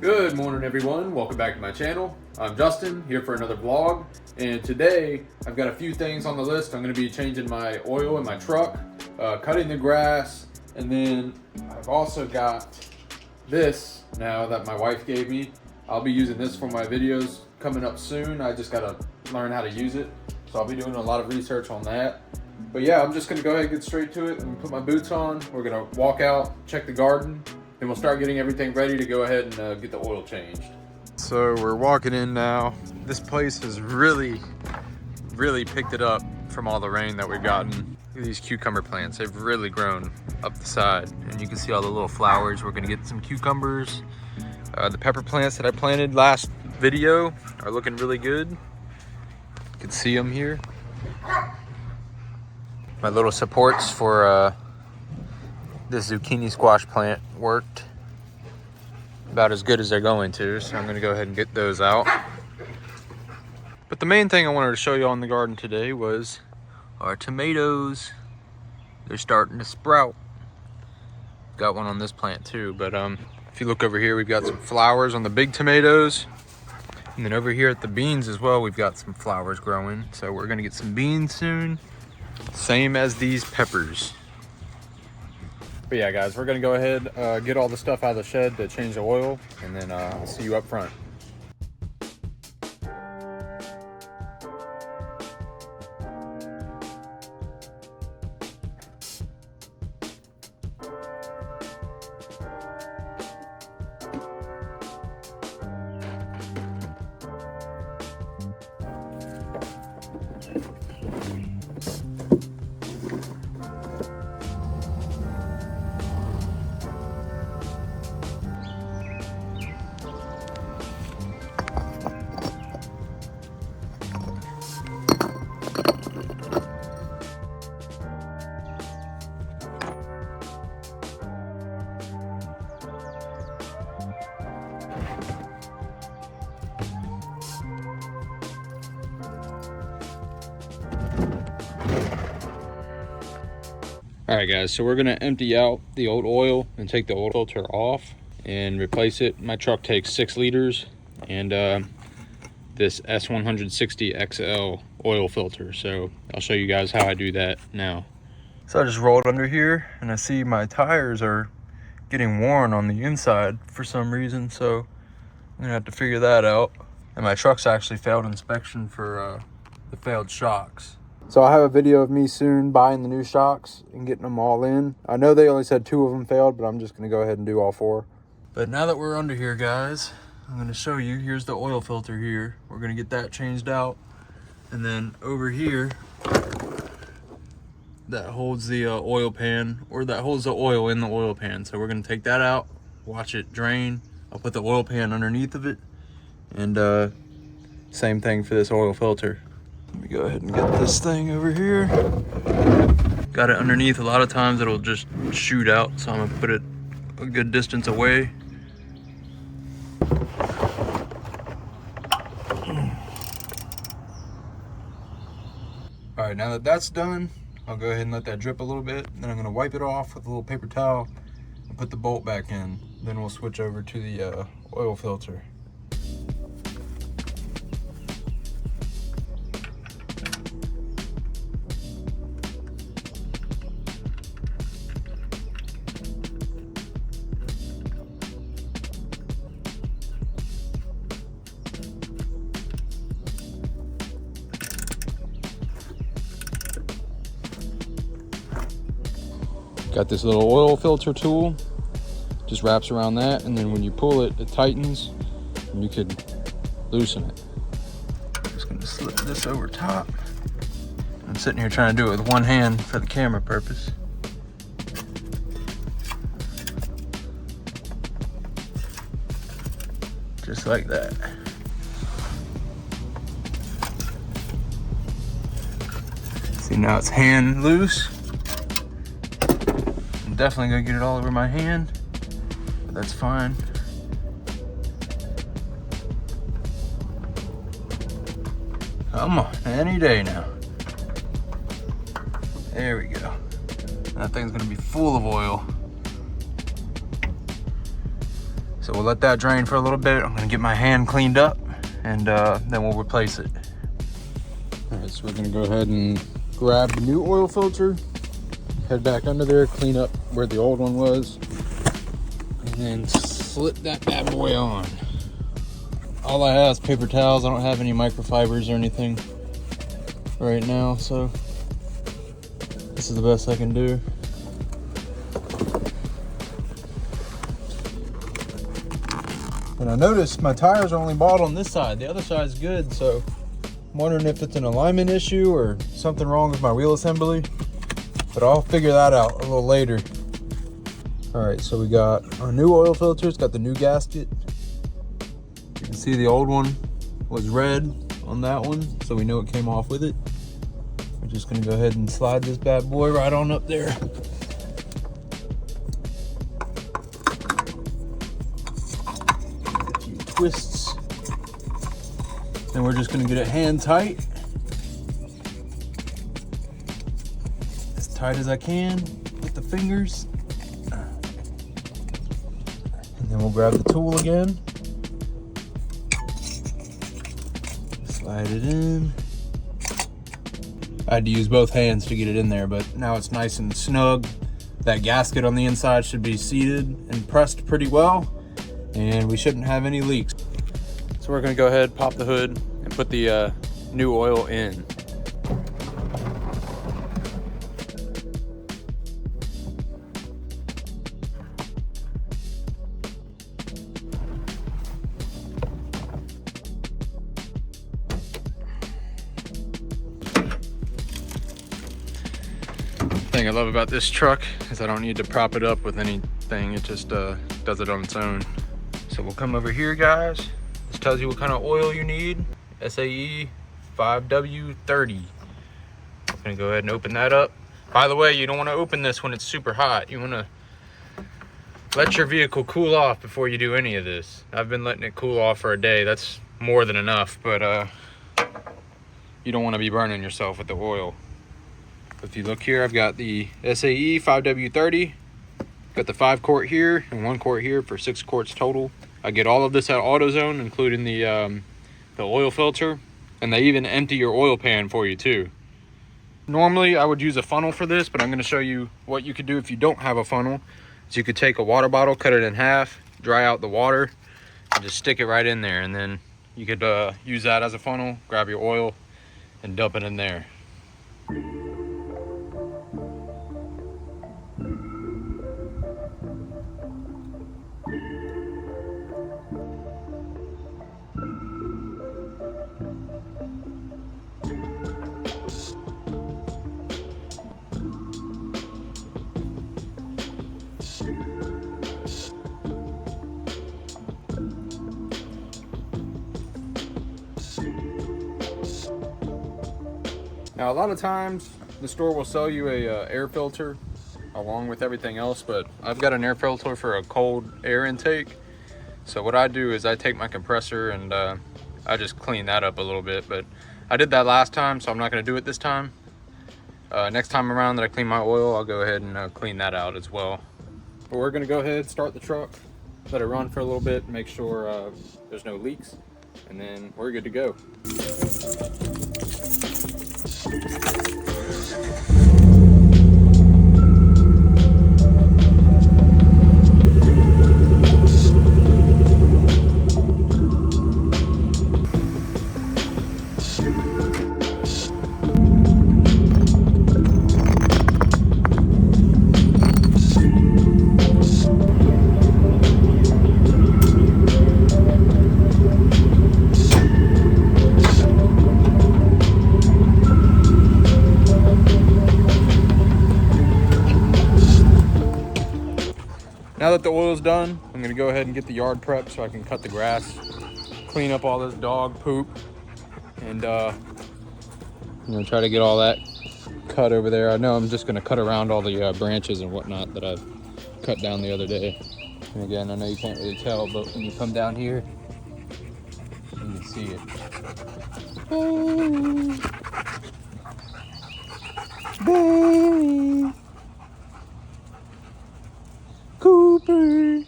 Good morning everyone, welcome back to my channel. I'm Justin, here for another vlog, and today I've got a few things on the list. I'm going to be changing my oil in my truck, cutting the grass, and then I've also got this now that my wife gave me. I'll be using this for my videos coming up soon. I just got to learn how to use it, so I'll be doing a lot of research on that. But yeah, I'm just going to go ahead and get straight to it and put my boots on. We're going to walk out, check the garden, and we'll start getting everything ready to go ahead and get the oil changed. So we're walking in now. This place has really picked it up from all the rain that we've gotten. Look at these cucumber plants. They've really grown up the side. And you can see all the little flowers. We're gonna get some cucumbers. The pepper plants that I planted last video are looking really good. You can see them here. My little supports for this zucchini squash plant worked about as good as they're going to, so I'm going to go ahead and get those out. But the main thing I wanted to show you on the garden today was our tomatoes. They're starting to sprout. Got one on this plant too, but if you look over here, we've got some flowers on the big tomatoes, and then over here at the beans as well, we've got some flowers growing. So we're going to get some beans soon, same as these peppers. But yeah, guys, we're gonna go ahead, get all the stuff out of the shed to change the oil, and then I'll see you up front. All right, guys, so we're gonna empty out the old oil and take the oil filter off and replace it. My truck takes 6 liters and this S160XL oil filter. So I'll show you guys how I do that now. So I just rolled under here and I see my tires are getting worn on the inside for some reason. So I'm gonna have to figure that out. And my truck's actually failed inspection for the failed shocks. So I'll have a video of me soon buying the new shocks and getting them all in. I know they only said 2 of them failed, but I'm just gonna go ahead and do all 4. But now that we're under here, guys, I'm gonna show you, here's the oil filter here. We're gonna get that changed out. And then over here, that holds the oil pan, or that holds the oil in the oil pan. So we're gonna take that out, watch it drain. I'll put the oil pan underneath of it. And same thing for this oil filter. Let me go ahead and get this thing over here. Got it underneath. A lot of times it'll just shoot out, so I'm gonna put it a good distance away. All right, now that that's done, I'll go ahead and let that drip a little bit. Then I'm gonna wipe it off with a little paper towel and put the bolt back in. Then we'll switch over to the oil filter. Got this little oil filter tool, just wraps around that, and then when you pull it, it tightens, and you could loosen it. Just gonna slip this over top. I'm sitting here trying to do it with one hand for the camera purpose. Just like that. See, now it's hand loose. Definitely gonna get it all over my hand, but that's fine. Come on, any day now. There we go. That thing's gonna be full of oil. So we'll let that drain for a little bit. I'm gonna get my hand cleaned up and then we'll replace it. All right, so we're gonna go ahead and grab the new oil filter, head back under there, clean up where the old one was, and then slip that bad boy on. All I have is paper towels. I don't have any microfibers or anything right now, so this is the best I can do. And I noticed my tires are only bald on this side. The other side's good, so I'm wondering if it's an alignment issue or something wrong with my wheel assembly, but I'll figure that out a little later. All right, so we got our new oil filter. It's got the new gasket. You can see the old one was red on that one, so we know it came off with it. We're just gonna go ahead and slide this bad boy right on up there. A few twists. Then we're just gonna get it hand tight. As tight as I can with the fingers. And then we'll grab the tool again. Slide it in. I had to use both hands to get it in there, but now it's nice and snug. That gasket on the inside should be seated and pressed pretty well, and we shouldn't have any leaks. So we're gonna go ahead, pop the hood, and put the new oil in. Thing I love about this truck is I don't need to prop it up with anything. It just does it on its own. So we'll come over here, guys. This tells you what kind of oil you need. SAE 5W30. I'm gonna go ahead and open that up. By the way, you don't want to open this when it's super hot. You want to let your vehicle cool off before you do any of this. I've been letting it cool off for a day. That's more than enough, but you don't want to be burning yourself with the oil. If you look here, I've got the SAE 5W30, got the 5 quart here and 1 quart here for 6 quarts total. I get all of this at AutoZone, including the oil filter, and they even empty your oil pan for you too. Normally I would use a funnel for this, but I'm going to show you what you could do if you don't have a funnel. So you could take a water bottle, cut it in half, dry out the water, and just stick it right in there, and then you could use that as a funnel, grab your oil and dump it in there. Now, a lot of times the store will sell you a air filter along with everything else, but I've got an air filter for a cold air intake. So what I do is I take my compressor and I just clean that up a little bit, but I did that last time, so I'm not going to do it this time. Next time around that I clean my oil, I'll go ahead and clean that out as well. But we're going to go ahead, start the truck, let it run for a little bit, make sure there's no leaks, and then we're good to go. Now that the oil's done, I'm gonna go ahead and get the yard prep so I can cut the grass, clean up all this dog poop, and try to get all that cut over there. I know I'm just gonna cut around all the branches and whatnot that I've cut down the other day. And again, I know you can't really tell, but when you come down here, you can see it. Baby. Cooper.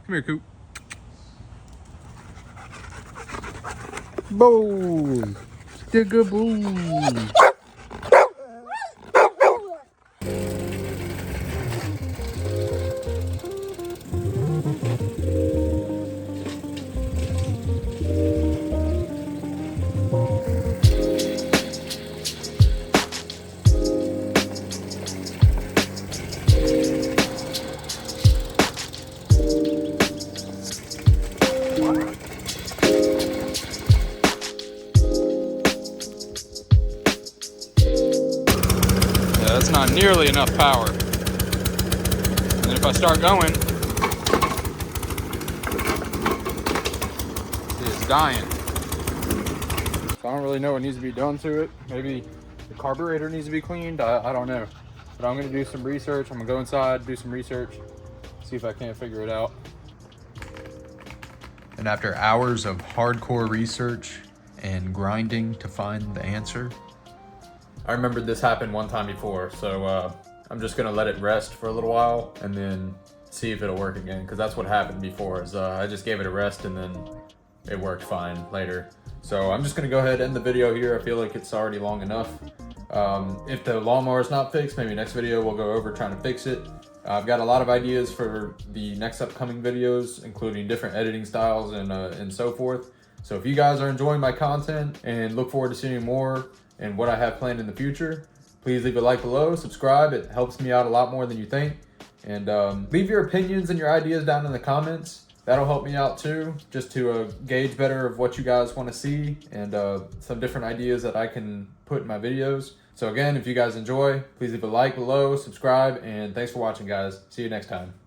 Come here, Coop. Boom. Stick-a-boom. That's not nearly enough power. And if I start going, it's dying. So I don't really know what needs to be done to it. Maybe the carburetor needs to be cleaned. I don't know. But I'm gonna do some research. I'm gonna go inside, do some research, see if I can't figure it out. And after hours of hardcore research and grinding to find the answer, I remembered this happened one time before, so I'm just gonna let it rest for a little while and then see if it'll work again, because that's what happened before. Is I just gave it a rest and then it worked fine later. So I'm just gonna go ahead and end the video here. I feel like it's already long enough. If the lawnmower is not fixed, maybe next video we'll go over trying to fix it. I've got a lot of ideas for the next upcoming videos, including different editing styles and so forth. So if you guys are enjoying my content and look forward to seeing more and what I have planned in the future, please leave a like below, subscribe. It helps me out a lot more than you think. And leave your opinions and your ideas down in the comments. That'll help me out too, just to gauge better of what you guys want to see and some different ideas that I can put in my videos. So again, if you guys enjoy, please leave a like below, subscribe, and thanks for watching, guys. See you next time.